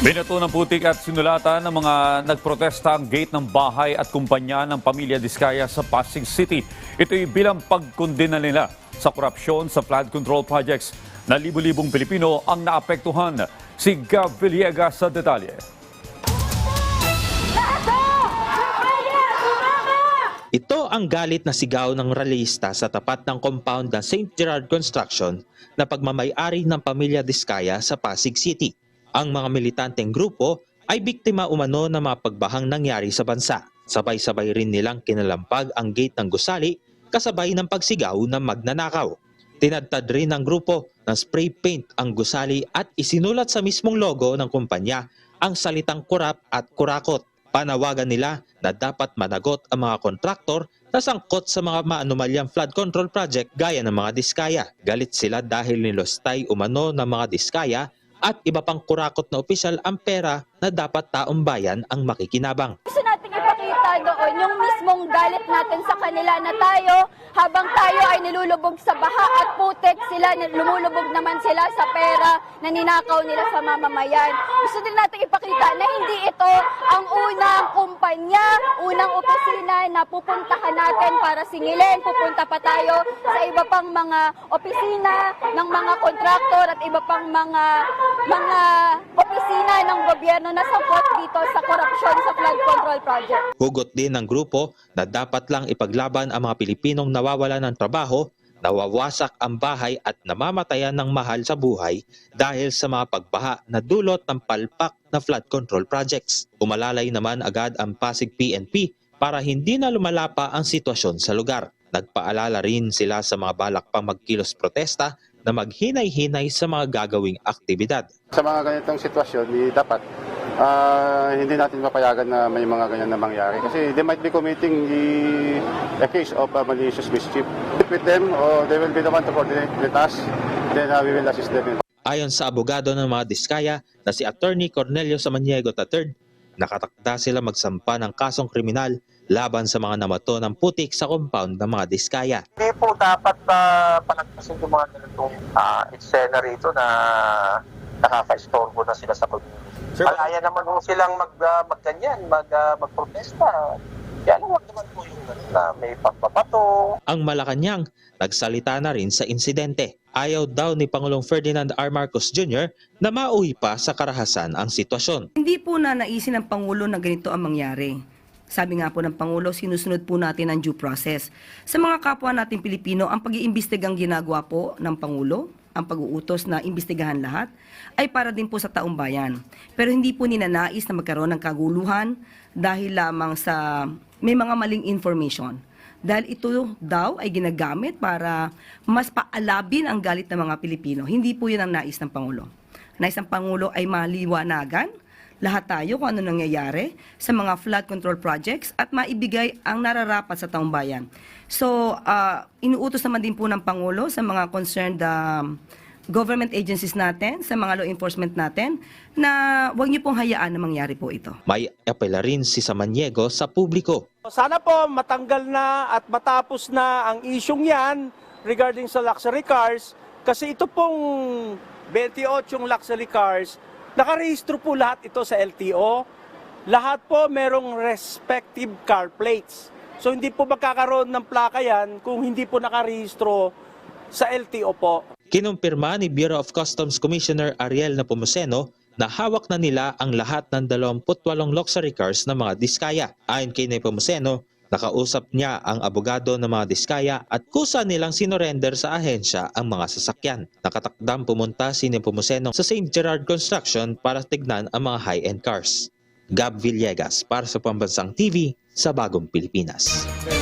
Binato ng putik at sinulatan ng mga nagprotesta ang gate ng bahay at kumpanya ng pamilya Diskaya sa Pasig City. Ito'y bilang pagkondena nila sa korupsyon sa flood control projects na libu-libong Pilipino ang naapektuhan. Si Gab Villegas sa detalye. Ito ang galit na sigaw ng rallyista sa tapat ng compound ng St. Gerard Construction na pagmamay-ari ng pamilya Diskaya sa Pasig City. Ang mga militanteng grupo ay biktima umano ng mga pagbahang nangyari sa bansa. Sabay-sabay rin nilang kinalampag ang gate ng gusali kasabay ng pagsigaw ng magnanakaw. Tinadtad rin ng grupo ng spray paint ang gusali at isinulat sa mismong logo ng kumpanya ang salitang kurap at kurakot. Panawagan nila na dapat managot ang mga kontraktor na sangkot sa mga maanumalyang flood control project gaya ng mga Diskaya. Galit sila dahil nilostay umano ng mga Diskaya at iba pang kurakot na opisyal ang pera na dapat taong bayan ang makikinabang. Gusto natin ipakita doon yung mismong galit natin sa kanila na tayo, habang tayo ay nilulubog sa baha at putik, sila lumulubog naman sila sa pera na ninakaw nila sa mamamayan. Gusto din natin ipakita na hindi ito ang unang kumpanya, unang opisina na pupuntahan natin para singilin. Pupunta pa tayo sa iba pang mga opisina ng mga kontraktor at iba pang mga opisina ng gobyerno na sangkot dito sa korupsyon sa flood control project. Hugot din ng grupo na dapat lang ipaglaban ang mga Pilipinong nawawala ng trabaho, nawawasak ang bahay at namamatayan ng mahal sa buhay dahil sa mga pagbaha na dulot ng palpak na flood control projects. Umalalay naman agad ang Pasig PNP para hindi na lumala pa ang sitwasyon sa lugar. Nagpaalala rin sila sa mga balak pang magkilos protesta na maghinay-hinay sa mga gagawing aktibidad. Sa mga ganitong sitwasyon, dapat hindi natin mapayagan na may mga ganyan na mangyari. Kasi they might be committing a case of malicious mischief. With them, they will be the one to coordinate with us, then we will assist them. Ayon sa abogado ng mga Diskaya na si Attorney Cornelio Samaniego III, nakatakda sila magsampa ng kasong kriminal laban sa mga namato ng putik sa compound ng mga Diskaya. Hindi po dapat palagpasin yung mga ganitong eksena rito na nakaka-istorbo na sila sa community. Malaya naman po silang magganyan, magprotesta. Yan, huwag naman po yung na may pagpapato. Ang Malacanang nagsalita na rin sa insidente. Ayaw daw ni Pangulong Ferdinand R. Marcos Jr. na mauwi pa sa karahasan ang sitwasyon. Hindi po na naisin ng Pangulo na ganito ang mangyari. Sabi nga po ng Pangulo, sinusunod po natin ang due process. Sa mga kapwa nating Pilipino, ang pag-iimbestigang ginagawa po ng Pangulo, ang pag-uutos na imbestigahan lahat, ay para din po sa taong bayan. Pero hindi po ninanais na magkaroon ng kaguluhan dahil lamang sa may mga maling information. Dahil ito daw ay ginagamit para mas paalabin ang galit ng mga Pilipino. Hindi po yun ang nais ng Pangulo. Nais ng Pangulo ay maliwanagan lahat tayo kung ano nangyayari sa mga flood control projects at maibigay ang nararapat sa taong bayan. So, inuutos naman din po ng Pangulo sa mga concerned government agencies natin, sa mga law enforcement natin, na huwag niyo pong hayaan na mangyari po ito. May apela rin si Samaniego sa publiko. Sana po matanggal na at matapos na ang isyong yan regarding sa luxury cars kasi ito pong 28 luxury cars, nakarehistro po lahat ito sa LTO. Lahat po merong respective car plates. So hindi po magkakaroon ng plaka yan kung hindi po nakarehistro sa LTO po. Kinumpirma ni Bureau of Customs Commissioner Ariel Nepomuceno na hawak na nila ang lahat ng 28 luxury cars ng mga Diskaya. Ayon kay Nepomuceno, nakausap niya ang abogado ng mga Diskaya at kusa nilang sinorender sa ahensya ang mga sasakyan. Nakatakdang pumunta si Nepomuceno sa St. Gerard Construction para tignan ang mga high-end cars. Gab Villegas para sa Pambansang TV sa Bagong Pilipinas.